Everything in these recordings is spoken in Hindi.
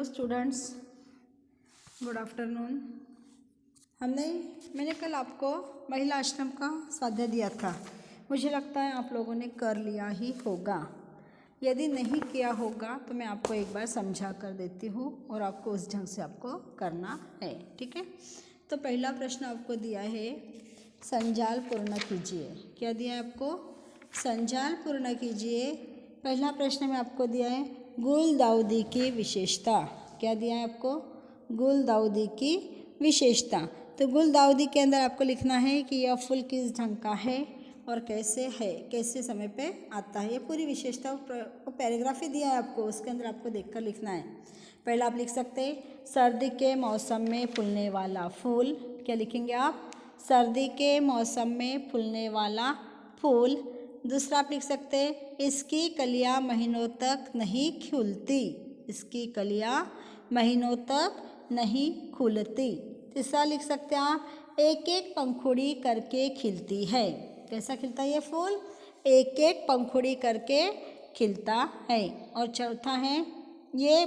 Students, good afternoon. मैंने कल आपको महिला आश्रम का स्वाध्याय दिया था। मुझे लगता है आप लोगों ने कर लिया ही होगा। यदि नहीं किया होगा तो मैं आपको एक बार समझा कर देती हूँ और आपको उस ढंग से आपको करना है, ठीक है। तो पहला प्रश्न आपको दिया है, संजाल पूर्ण कीजिए। क्या दिया है आपको? संजाल पूर्ण कीजिए। पहला प्रश्न में आपको दिया है गुलदाउदी की विशेषता। क्या दिया है आपको? गुलदाउदी की विशेषता। तो गुलदाउदी के अंदर आपको लिखना है कि यह फूल किस ढंग का है और कैसे है, कैसे समय पे आता है। ये पूरी विशेषता वो पैराग्राफ ही दिया है आपको, उसके अंदर आपको देखकर लिखना है। पहला आप लिख सकते हैं सर्दी के मौसम में फूलने वाला फूल। क्या लिखेंगे आप? सर्दी के मौसम में फूलने वाला फूल। दूसरा आप लिख सकते हैं इसकी कलियां महीनों तक नहीं खिलती। इसकी कलियां महीनों तक नहीं खुलती। तीसरा लिख सकते हैं आप एक एक पंखुड़ी करके खिलती है। कैसा खिलता है ये फूल? एक एक पंखुड़ी करके खिलता है। और चौथा है ये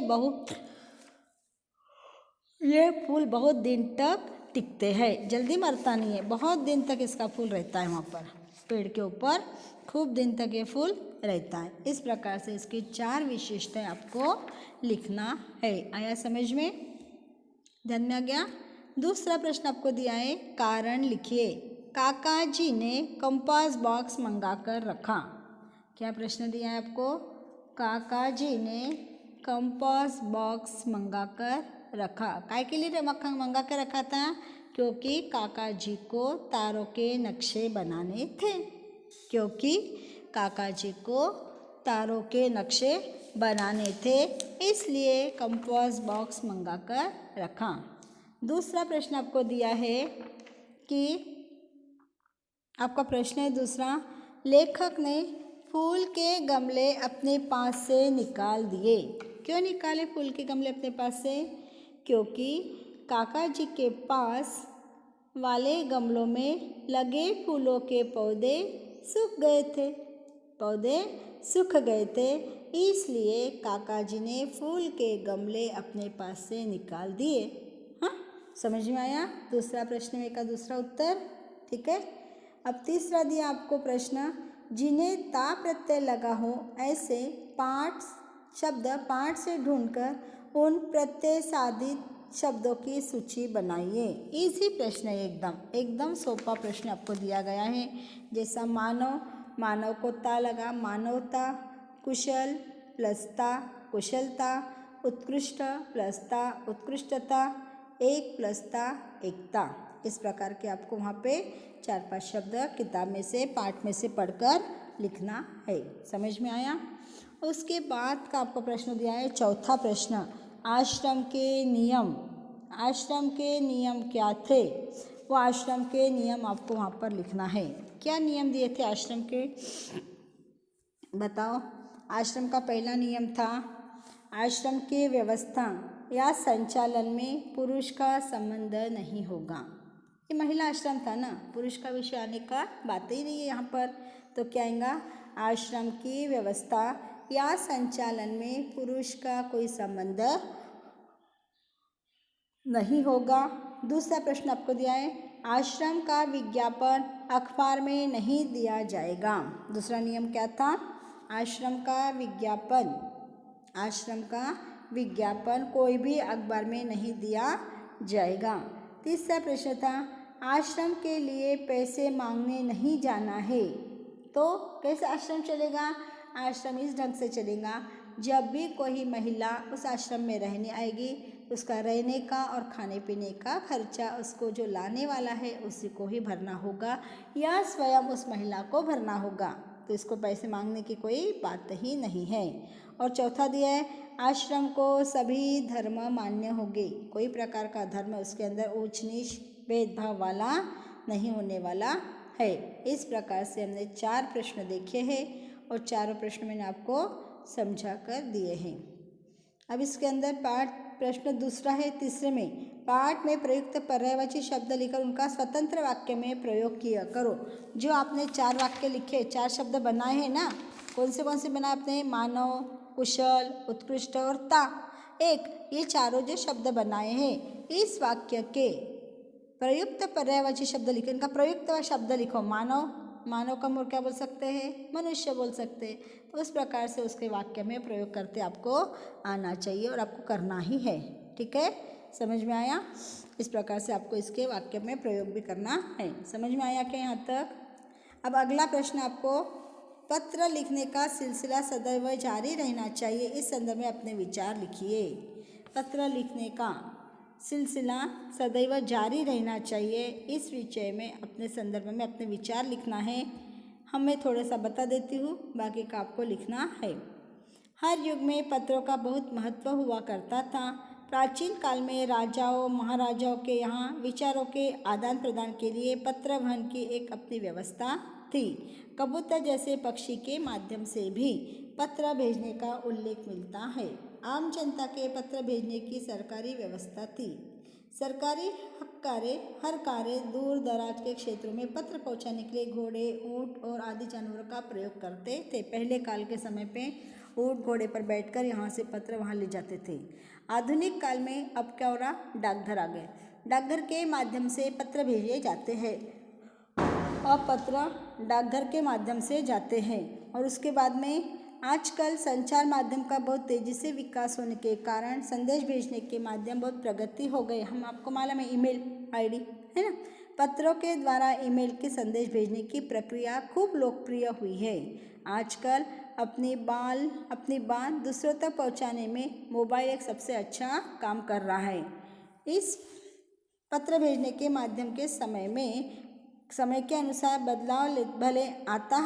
फूल बहुत दिन तक टिकते हैं, जल्दी मरता नहीं है, बहुत दिन तक इसका फूल रहता है। वहाँ पर पेड़ के ऊपर खूब दिन तक ये फूल रहता है। इस प्रकार से इसकी 4 विशेषताएं आपको लिखना है। आया समझ में? ध्यान में आ गया? दूसरा प्रश्न आपको दिया है कारण लिखिए। काका जी ने कंपास बॉक्स मंगा कर रखा। क्या प्रश्न दिया है आपको? काका जी ने कंपास बॉक्स मंगा कर रखा। काय के लिए मंगा कर रखा था? क्योंकि काका जी को तारों के नक्शे बनाने थे। क्योंकि काका जी को तारों के नक्शे बनाने थे, इसलिए कंपास बॉक्स मंगा कर रखा। दूसरा प्रश्न आपको दिया है कि आपका प्रश्न है दूसरा, लेखक ने फूल के गमले अपने पास से निकाल दिए। क्यों निकाले फूल के गमले अपने पास से? क्योंकि काका जी के पास वाले गमलों में लगे फूलों के पौधे सूख गए थे, इसलिए काका जी ने फूल के गमले अपने पास से निकाल दिए। हाँ, समझ में आया? दूसरा प्रश्न में का दूसरा उत्तर, ठीक है। अब तीसरा दिया आपको प्रश्न, जिन्हें ता प्रत्यय लगा हो ऐसे शब्द पाठ से ढूंढकर उन प्रत्यय साधित शब्दों की सूची बनाइए। इजी प्रश्न है, एकदम सोपा प्रश्न आपको दिया गया है। जैसा मानव को ता लगा, मानवता, कुशल प्लस ता, कुशलता, उत्कृष्ट प्लस ता, उत्कृष्टता, एक प्लस ता, एकता। इस प्रकार के आपको वहाँ पे 4-5 शब्द किताब में से पाठ में से पढ़कर लिखना है। समझ में आया? उसके बाद का आपको प्रश्न दिया है चौथा प्रश्न, आश्रम के नियम क्या थे? वो आश्रम के नियम आपको वहाँ पर लिखना है। क्या नियम दिए थे आश्रम के? बताओ। आश्रम का पहला नियम था आश्रम की व्यवस्था या संचालन में पुरुष का संबंध नहीं होगा। ये महिला आश्रम था ना, पुरुष का विषय आने का बात ही नहीं है यहाँ पर। तो क्या आएगा? आश्रम की व्यवस्था या संचालन में पुरुष का कोई संबंध नहीं होगा। दूसरा प्रश्न आपको दिया है आश्रम का विज्ञापन अखबार में नहीं दिया जाएगा। दूसरा नियम क्या था? आश्रम का विज्ञापन कोई भी अखबार में नहीं दिया जाएगा। तीसरा प्रश्न था आश्रम के लिए पैसे मांगने नहीं जाना है। तो कैसे आश्रम चलेगा? आश्रम इस ढंग से चलेगा, जब भी कोई महिला उस आश्रम में रहने आएगी, उसका रहने का और खाने पीने का खर्चा उसको जो लाने वाला है उसी को ही भरना होगा या स्वयं उस महिला को भरना होगा। तो इसको पैसे मांगने की कोई बात ही नहीं है। और चौथा दिया है आश्रम को सभी धर्म मान्य होंगे। कोई प्रकार का धर्म उसके अंदर ऊंच नीच भेदभाव वाला नहीं होने वाला है। इस प्रकार से हमने 4 प्रश्न देखे हैं और चारों प्रश्न मैंने आपको समझा कर दिए हैं। अब इसके अंदर प्रश्न दूसरा है, तीसरे में पाठ में प्रयुक्त पर्यायवाची शब्द लिखकर उनका स्वतंत्र वाक्य में प्रयोग किया करो। जो आपने 4 वाक्य लिखे, 4 शब्द बनाए हैं ना, कौन से बनाए आपने? मानव, कुशल, उत्कृष्ट और ता। एक, ये चारों जो शब्द बनाए हैं इस वाक्य के प्रयुक्त पर्यायवाची शब्द लिखो, इनका प्रयुक्त शब्द लिखो। मानव, मानव का मूल क्या बोल सकते हैं, मनुष्य बोल सकते हैं। तो उस प्रकार से उसके वाक्य में प्रयोग करते आपको आना चाहिए और आपको करना ही है। ठीक है, समझ में आया? इस प्रकार से आपको इसके वाक्य में प्रयोग भी करना है। समझ में आया क्या यहाँ तक? अब अगला प्रश्न आपको, पत्र लिखने का सिलसिला सदैव जारी रहना चाहिए, इस संदर्भ में अपने विचार लिखिए। पत्र लिखने का सिलसिला सदैव जारी रहना चाहिए, इस विषय में अपने संदर्भ में अपने विचार लिखना है। मैं थोड़ा सा बता देती हूँ, बाकी का आपको लिखना है। हर युग में पत्रों का बहुत महत्व हुआ करता था। प्राचीन काल में राजाओं महाराजाओं के यहाँ विचारों के आदान प्रदान के लिए पत्र वहन की एक अपनी व्यवस्था थी। कबूतर जैसे पक्षी के माध्यम से भी पत्र भेजने का उल्लेख मिलता है। आम जनता के पत्र भेजने की सरकारी व्यवस्था थी। सरकारी हर कार्य दूर दराज के क्षेत्रों में पत्र पहुंचाने के लिए घोड़े, ऊंट और आदि जानवरों का प्रयोग करते थे। पहले काल के समय पे ऊंट घोड़े पर बैठकर यहाँ से पत्र वहाँ ले जाते थे। आधुनिक काल में अब क्या हो रहा, डाकघर आ गए। डाकघर के माध्यम से पत्र भेजे जाते हैं और पत्र डाकघर के माध्यम से जाते हैं। और उसके बाद में आजकल संचार माध्यम का बहुत तेज़ी से विकास होने के कारण संदेश भेजने के माध्यम बहुत प्रगति हो गए। हम आपको मालूम है ईमेल आईडी है ना, पत्रों के द्वारा ईमेल के संदेश भेजने की प्रक्रिया खूब लोकप्रिय हुई है। आजकल अपनी बात दूसरों तक पहुंचाने में मोबाइल एक सबसे अच्छा काम कर रहा है। इस पत्र भेजने के माध्यम के समय के अनुसार बदलाव भले आता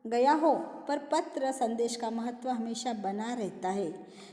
गया हो, पर पत्र संदेश का महत्व हमेशा बना रहता है।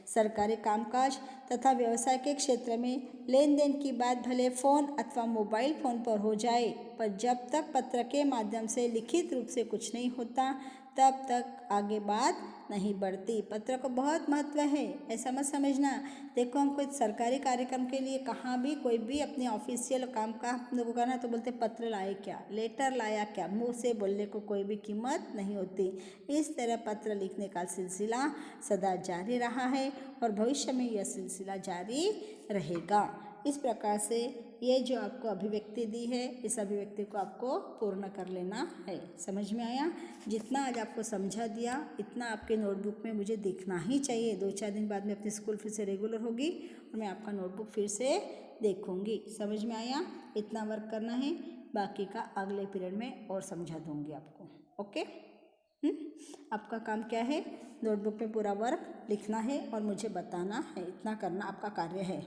सरकारी कामकाज तथा व्यवसाय के क्षेत्र में लेन देन की बात भले फ़ोन अथवा मोबाइल फ़ोन पर हो जाए, पर जब तक पत्र के माध्यम से लिखित रूप से कुछ नहीं होता तब तक आगे बात नहीं बढ़ती। पत्र को बहुत महत्व है, ऐसा मत समझना। देखो, हम कोई सरकारी कार्यक्रम के लिए कहाँ भी कोई भी अपने ऑफिशियल काम का हम लोग करना तो बोलते पत्र लाए क्या, लेटर लाया क्या, मुंह से बोलने को कोई भी कीमत नहीं होती। इस तरह पत्र लिखने का सिलसिला सदा जारी रहा है और भविष्य में यह सिलसिला जारी रहेगा। इस प्रकार से ये जो आपको अभिव्यक्ति दी है, इस अभिव्यक्ति को आपको पूर्ण कर लेना है। समझ में आया? जितना आज आपको समझा दिया इतना आपके नोटबुक में मुझे दिखना ही चाहिए। 2-4 दिन बाद में अपनी स्कूल फिर से रेगुलर होगी और मैं आपका नोटबुक फिर से देखूंगी। समझ में आया? इतना वर्क करना है, बाकी का अगले पीरियड में और समझा दूंगी आपको। ओके? आपका काम क्या है? नोटबुक में पूरा वर्क लिखना है और मुझे बताना है। इतना करना आपका कार्य है।